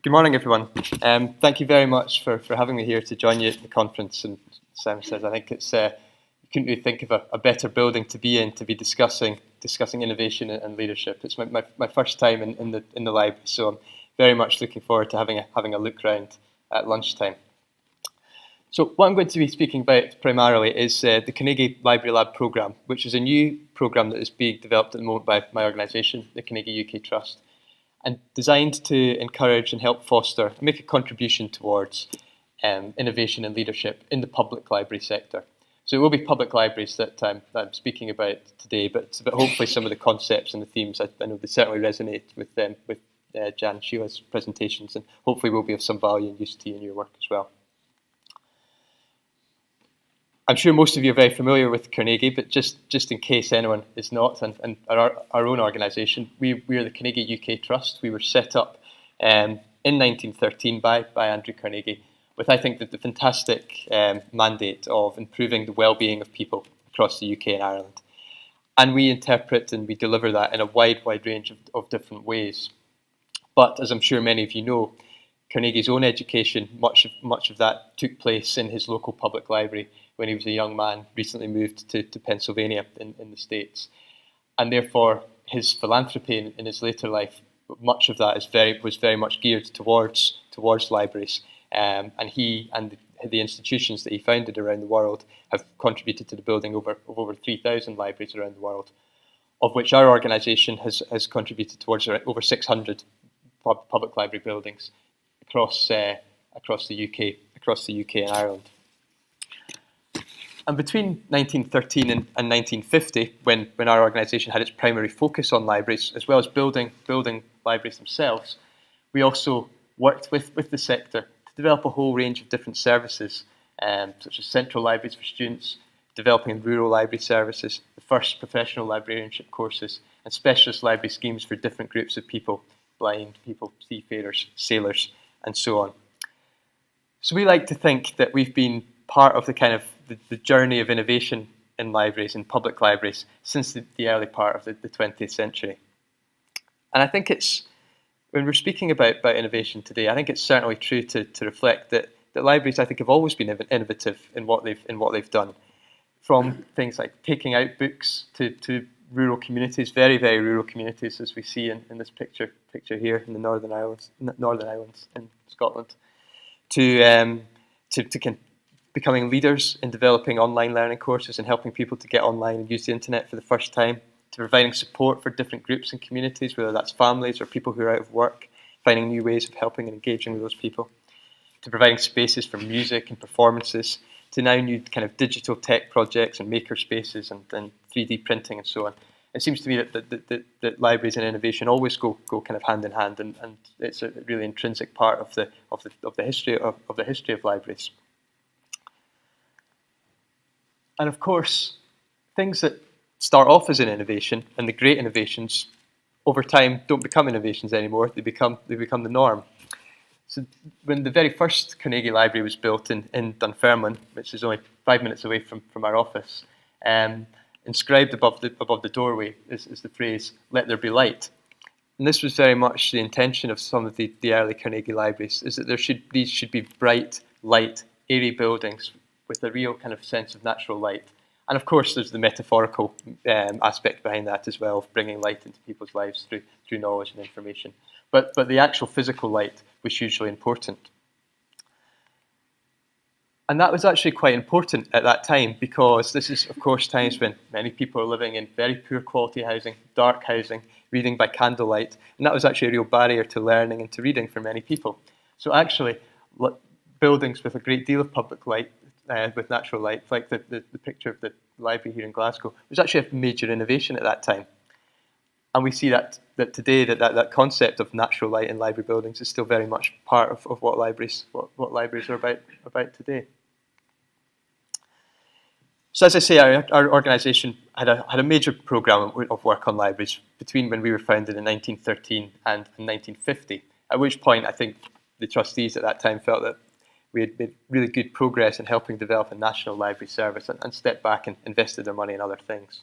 Good morning, everyone. Thank you very much for having me here to join you at the conference. And Simon says, I think it's you couldn't really think of a better building to be in to be discussing innovation and leadership. It's my first time in the library, so I'm very much looking forward to having a look round at lunchtime. So what I'm going to be speaking about primarily is the Carnegie Library Lab programme, which is a new programme that is being developed at the moment by my organisation, the Carnegie UK Trust, and designed to encourage and help foster and make a contribution towards innovation and leadership in the public library sector. So it will be public libraries that I'm speaking about today, but hopefully some of the concepts and the themes, I know they certainly resonate with Jan and Sheila's presentations, and hopefully will be of some value and use to you in your work as well. I'm sure most of you are very familiar with Carnegie, but just in case anyone is not, and our own organisation, we are the Carnegie UK Trust. We were set up in 1913 by Andrew Carnegie with, I think, the fantastic mandate of improving the well-being of people across the UK and Ireland. And we interpret and we deliver that in a wide range of different ways. But as I'm sure many of you know, Carnegie's own education, much of that took place in his local public library when he was a young man, recently moved to Pennsylvania in the States. And therefore, his philanthropy in his later life, much of that was very much geared towards libraries. And he and the institutions that he founded around the world have contributed to the building of over 3,000 libraries around the world, of which our organisation has contributed towards over 600 public library buildings across the UK and Ireland. And between 1913 and 1950, when our organisation had its primary focus on libraries, as well as building libraries themselves, we also worked with the sector to develop a whole range of different services, such as central libraries for students, developing rural library services, the first professional librarianship courses, and specialist library schemes for different groups of people, blind people, seafarers, sailors, and so on. So we like to think that we've been part of the journey of innovation in libraries, in public libraries, since the early part of the 20th century. And I think when we're speaking about innovation today, I think it's certainly true to reflect that libraries, I think, have always been innovative in what they've done. From things like taking out books to rural communities, very rural communities, as we see in this picture here in the Northern Islands in Scotland, to becoming leaders in developing online learning courses and helping people to get online and use the internet for the first time, to providing support for different groups and communities, whether that's families or people who are out of work, finding new ways of helping and engaging with those people, to providing spaces for music and performances, to now new kind of digital tech projects and maker spaces and 3D printing and so on. It seems to me that libraries and innovation always go kind of hand in hand, and it's a really intrinsic part of the history of libraries. And of course, things that start off as an innovation, and the great innovations, over time don't become innovations anymore. They become the norm. So when the very first Carnegie Library was built in Dunfermline, which is only 5 minutes away from our office, inscribed above the doorway is the phrase "Let there be light." And this was very much the intention of some of the early Carnegie libraries, is that these should be bright, light, airy buildings with a real kind of sense of natural light. And of course, there's the metaphorical aspect behind that as well, of bringing light into people's lives through knowledge and information. But the actual physical light was hugely important. And that was actually quite important at that time, because this is, of course, times when many people are living in very poor quality housing, dark housing, reading by candlelight, and that was actually a real barrier to learning and to reading for many people. So actually, buildings with a great deal of public light, with natural light, like the picture of the library here in Glasgow, was actually a major innovation at that time. And we see that today that concept of natural light in library buildings is still very much part of what libraries are about today. So as I say, our organisation had a major programme of work on libraries between when we were founded in 1913 and 1950, at which point I think the trustees at that time felt that we had made really good progress in helping develop a national library service and stepped back and invested their money in other things.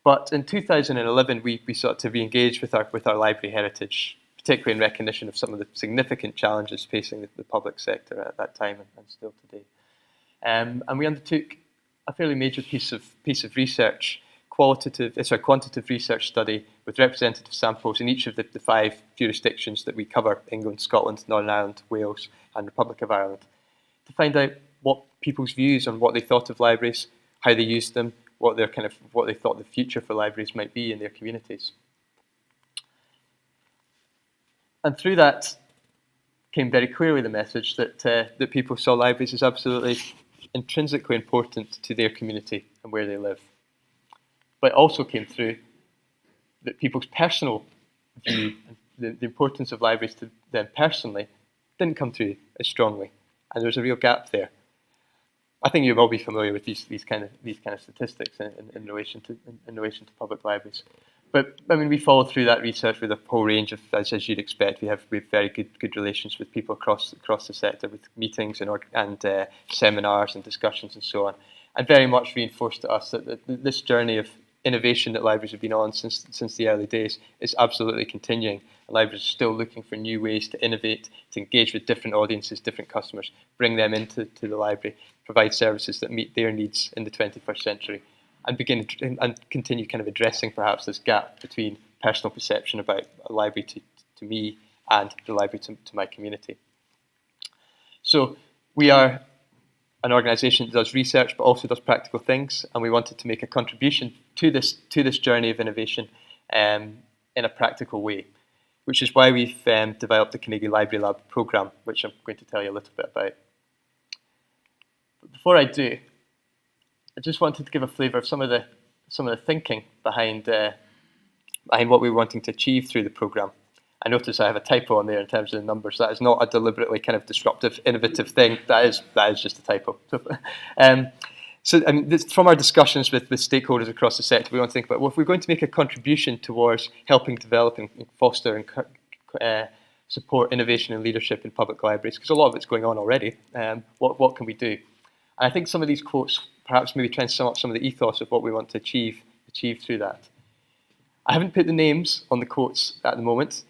But in 2011, we sought to re-engage with our library heritage, particularly in recognition of some of the significant challenges facing the public sector at that time and still today. And we undertook a fairly major piece of research, quantitative research study with representative samples in each of the 5 jurisdictions that we cover: England, Scotland, Northern Ireland, Wales, and Republic of Ireland, to find out what people's views on what they thought of libraries, how they used them, what they thought the future for libraries might be in their communities. And through that came very clearly the message that that people saw libraries as absolutely intrinsically important to their community and where they live. But it also came through that people's personal view and the importance of libraries to them personally didn't come through as strongly, and there was a real gap there. I think you'll all be familiar with these kind of statistics in relation to public libraries. But I mean, we followed through that research with a whole range of, as you'd expect. We have very good relations with people across the sector, with meetings and seminars and discussions and so on, and very much reinforced to us that this journey of innovation that libraries have been on since the early days is absolutely continuing. Libraries are still looking for new ways to innovate, to engage with different audiences, different customers, bring them into the library, provide services that meet their needs in the 21st century, and continue kind of addressing perhaps this gap between personal perception about a library to me and the library to my community. So we are an organisation that does research but also does practical things, and we wanted to make a contribution to this journey of innovation in a practical way, which is why we've developed the Carnegie Library Lab programme, which I'm going to tell you a little bit about. But before I do, I just wanted to give a flavour of some of the thinking behind what we were wanting to achieve through the programme. I notice I have a typo on there in terms of the numbers. That is not a deliberately kind of disruptive, innovative thing. That is just a typo. So I mean, from our discussions with stakeholders across the sector, we want to think about, well, if we're going to make a contribution towards helping develop and foster and support innovation and leadership in public libraries, because a lot of it's going on already, what can we do? And I think some of these quotes perhaps maybe try and sum up some of the ethos of what we want to achieve through that. I haven't put the names on the quotes at the moment.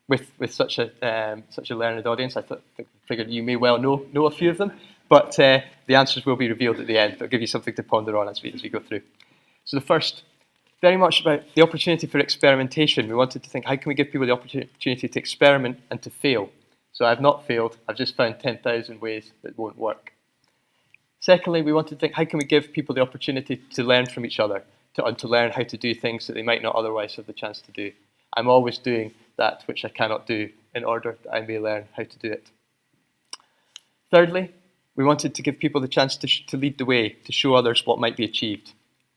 With such a learned audience, I figured you may well know a few of them, but the answers will be revealed at the end. I'll give you something to ponder on as we go through. So the first, very much about the opportunity for experimentation. We wanted to think, how can we give people the opportunity to experiment and to fail? So I've not failed, I've just found 10,000 ways that won't work. Secondly, we wanted to think, how can we give people the opportunity to learn from each other, to learn how to do things that they might not otherwise have the chance to do. I'm always doing that which I cannot do in order that I may learn how to do it. Thirdly, we wanted to give people the chance to lead the way, to show others what might be achieved.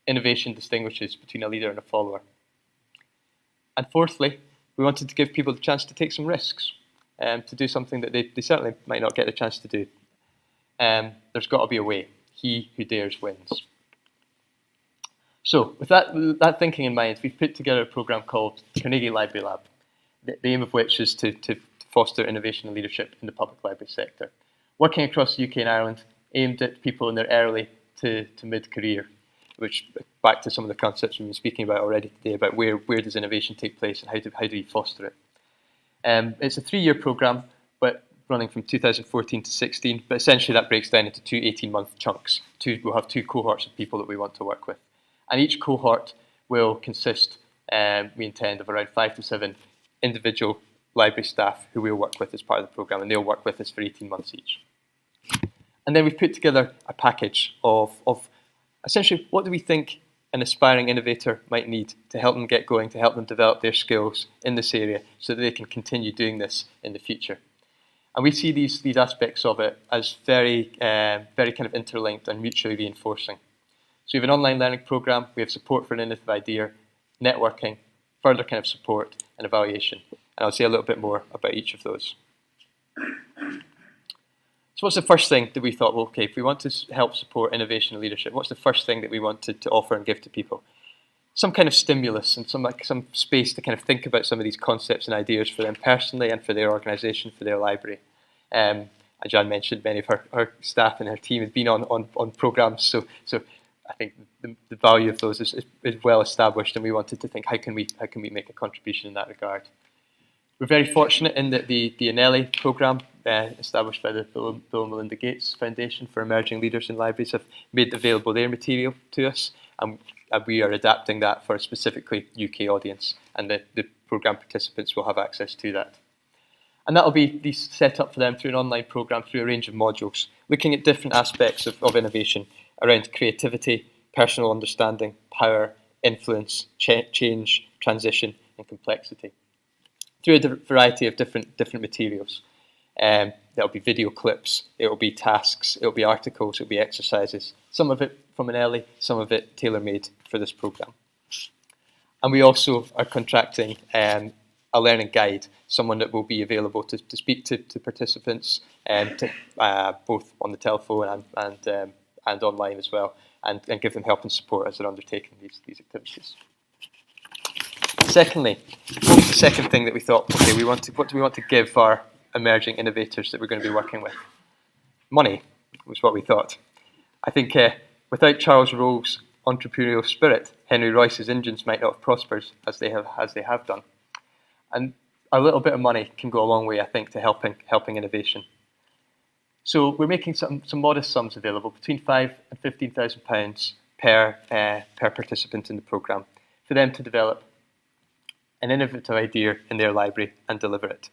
Innovation distinguishes between a leader and a follower. And fourthly, we wanted to give people the chance to take some risks, to do something that they certainly might not get the chance to do. There's got to be a way. He who dares wins. So with that thinking in mind, we've put together a programme called Carnegie Library Lab, the aim of which is to foster innovation and leadership in the public library sector. Working across the UK and Ireland, aimed at people in their early to mid-career, which back to some of the concepts we've been speaking about already today, about where does innovation take place and how do we foster it. It's a 3-year programme, but running from 2014 to 16, but essentially that breaks down into 2 18-month chunks. We'll have 2 cohorts of people that we want to work with. And each cohort will consist, we intend, of around 5 to 7 individual library staff who we'll work with as part of the programme, and they'll work with us for 18 months each. And then we've put together a package of essentially what do we think an aspiring innovator might need to help them get going, to help them develop their skills in this area so that they can continue doing this in the future. And we see these aspects of it as very kind of interlinked and mutually reinforcing. So we have an online learning programme, we have support for an innovative idea, networking, further kind of support and evaluation. And I'll say a little bit more about each of those. So what's the first thing that we thought, well, okay, if we want to help support innovation and leadership, what's the first thing that we wanted to offer and give to people? Some kind of stimulus and some space to kind of think about some of these concepts and ideas for them personally and for their organisation, for their library. As Jan mentioned, many of her staff and her team have been on programmes, so I think the value of those is well established, and we wanted to think, how can we make a contribution in that regard? We're very fortunate in that the Anelli programme, established by the Bill and Melinda Gates Foundation for Emerging Leaders in Libraries, have made available their material to us, and we are adapting that for a specifically UK audience, and the programme participants will have access to that. And that will be set up for them through an online programme through a range of modules, looking at different aspects of innovation around creativity, personal understanding, power, influence, change, transition, and complexity, through a variety of different materials. There'll be video clips, it'll be tasks, it'll be articles, it'll be exercises, some of it from Anelli, some of it tailor-made for this programme. And we also are contracting a learning guide, someone that will be available to speak to participants, both on the telephone and online as well, and give them help and support as they're undertaking these activities. Secondly, what was the second thing that we thought, okay, what do we want to give our emerging innovators that we're going to be working with? Money was what we thought. I think without Charles Rowe's entrepreneurial spirit, Henry Royce's engines might not have prospered as they have done. And a little bit of money can go a long way, I think, to helping innovation. So we're making some modest sums available, between £5,000 and £15,000 per participant in the programme, for them to develop an innovative idea in their library and deliver it.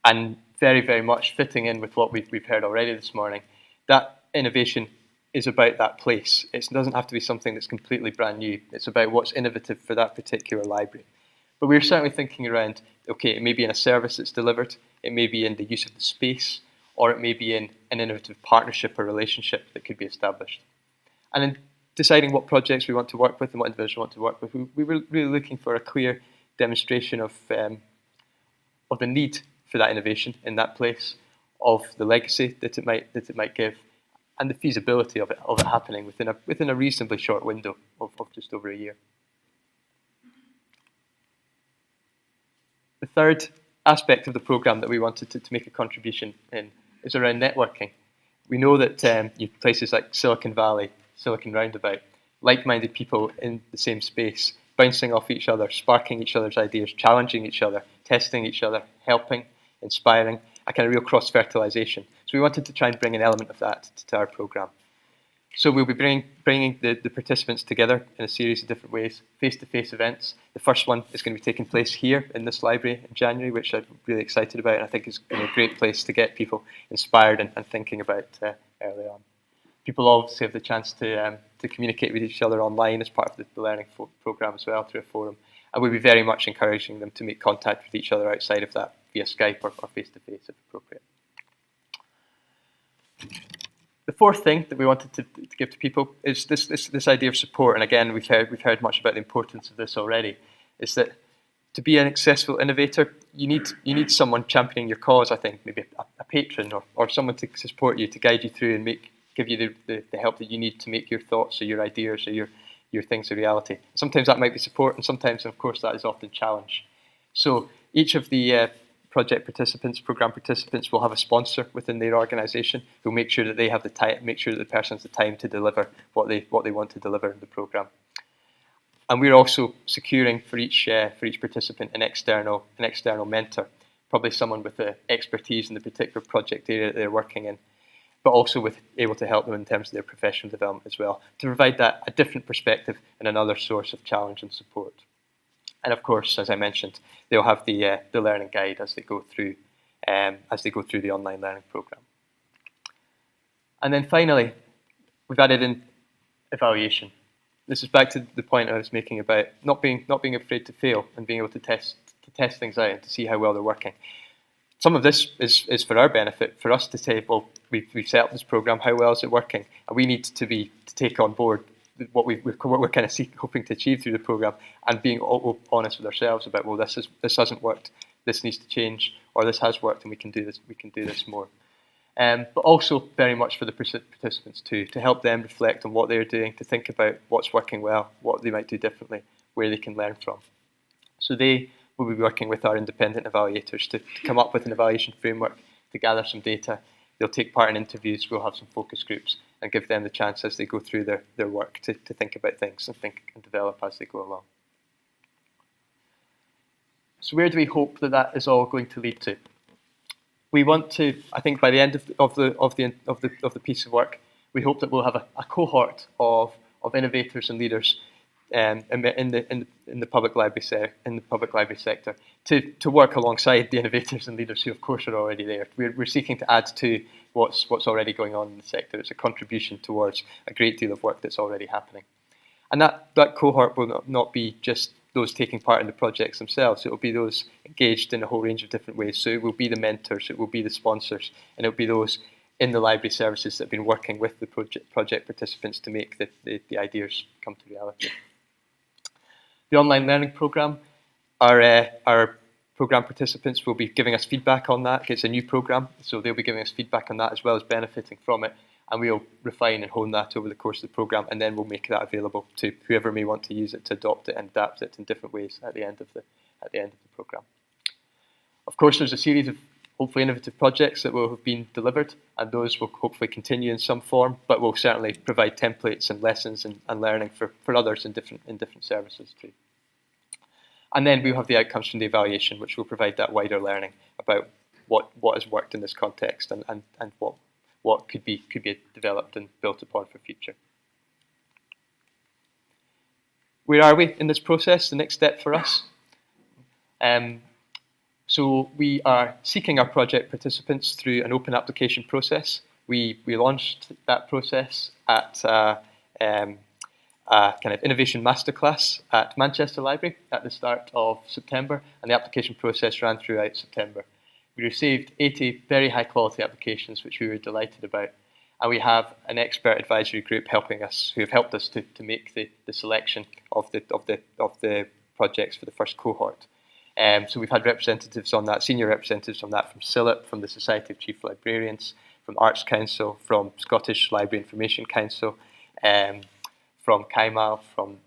And very, very much fitting in with what we've heard already this morning, that innovation is about that place. It doesn't have to be something that's completely brand new. It's about what's innovative for that particular library. But we're certainly thinking around, okay, it may be in a service that's delivered, it may be in the use of the space, or it may be in an innovative partnership or relationship that could be established. And in deciding what projects we want to work with and what individuals we want to work with, we were really looking for a clear demonstration of the need for that innovation in that place, of the legacy that it might give, and the feasibility of it happening within a reasonably short window of just over a year. The third aspect of the programme that we wanted to make a contribution in is around networking. We know that places like Silicon Valley, Silicon Roundabout, like-minded people in the same space, bouncing off each other, sparking each other's ideas, challenging each other, testing each other, helping, inspiring, a kind of real cross-fertilisation. So we wanted to try and bring an element of that to our programme. So we'll be bringing the participants together in a series of different ways, face-to-face events. The first one is going to be taking place here in this library in January, which I'm really excited about, and I think is a great place to get people inspired and thinking about early on. People obviously have the chance to communicate with each other online as part of the learning programme as well through a forum, and we'll be very much encouraging them to make contact with each other outside of that via Skype or face-to-face if appropriate. The fourth thing that we wanted to give to people is this idea of support, and again we've heard much about the importance of this already. Is that to be an successful innovator, you need someone championing your cause. I think maybe a patron or someone to support you, to guide you through and give you the help that you need to make your thoughts or your ideas or your things a reality. Sometimes that might be support, and sometimes, of course, that is often challenge. So each of the project participants, program participants, will have a sponsor within their organisation who will make sure that they have the time, make sure that the person has the time to deliver what they want to deliver in the programme. And we're also securing for each participant an external mentor, probably someone with the expertise in the particular project area that they're working in, but also able to help them in terms of their professional development as well, to provide a different perspective and another source of challenge and support. And of course, as I mentioned, they'll have the learning guide as they go through the online learning programme. And then finally, we've added in evaluation. This is back to the point I was making about not being afraid to fail and being able to test things out and to see how well they're working. Some of this is for our benefit, for us to say, well, we've set up this programme, how well is it working? And we need to take on board what we're kind of hoping to achieve through the programme, and being honest with ourselves about, well, this hasn't worked, this needs to change, or this has worked and we can do this more. But also very much for the participants too, to help them reflect on what they're doing, to think about what's working well, what they might do differently, where they can learn from. So they will be working with our independent evaluators to come up with an evaluation framework, to gather some data. They'll take part in interviews, we'll have some focus groups, and give them the chance as they go through their work to think about things and think and develop as they go along. So where do we hope that that is all going to lead to? We want to, I think, by the end of the piece of work, we hope that we'll have a cohort of innovators and leaders in the public library sector to work alongside the innovators and leaders who, of course, are already there. We're seeking to add to what's already going on in the sector. It's a contribution towards a great deal of work that's already happening. And that cohort will not be just those taking part in the projects themselves. It will be those engaged in a whole range of different ways. So it will be the mentors, it will be the sponsors, and it will be those in the library services that have been working with the project participants to make the ideas come to reality. The online learning programme, our programme participants will be giving us feedback on that. It's a new programme, so they'll be giving us feedback on that as well as benefiting from it. And we'll refine and hone that over the course of the programme, and then we'll make that available to whoever may want to use it to adopt it and adapt it in different ways at the end of the programme. Of course, there's a series of hopefully innovative projects that will have been delivered, and those will hopefully continue in some form, but will certainly provide templates and lessons and learning for others in different services too. And then we'll have the outcomes from the evaluation, which will provide that wider learning about what has worked in this context and what could be developed and built upon for future. Where are we in this process? The next step for us. So we are seeking our project participants through an open application process. We launched that process at a kind of innovation masterclass at Manchester Library at the start of September, and the application process ran throughout September. We received 80 very high quality applications, which we were delighted about, and we have an expert advisory group who have helped us to make the selection of the projects for the first cohort. So we've had representatives on that, senior representatives on that from CILIP, from the Society of Chief Librarians, from Arts Council, from Scottish Library Information Council, from CAIMAL, from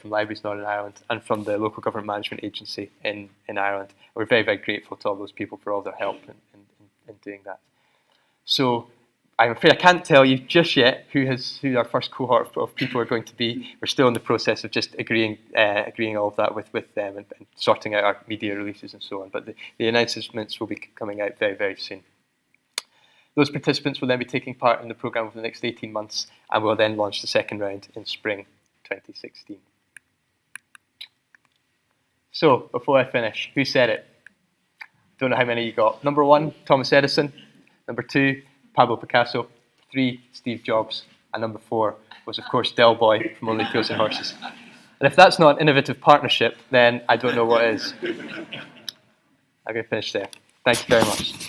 Libraries Northern Ireland, and from the Local Government Management Agency in Ireland. We're very, very grateful to all those people for all their help in doing that. So I'm afraid I can't tell you just yet who our first cohort of people are going to be. We're still in the process of just agreeing all of that with them and sorting out our media releases and so on. But the announcements will be coming out very, very soon. Those participants will then be taking part in the programme over the next 18 months, and we'll then launch the second round in spring 2016. So, before I finish, who said it? Don't know how many you got. Number 1, Thomas Edison. Number 2, Pablo Picasso. 3, Steve Jobs. And number 4 was, of course, Del Boy from Only Fools and Horses. And if that's not an innovative partnership, then I don't know what is. I'm going to finish there. Thank you very much.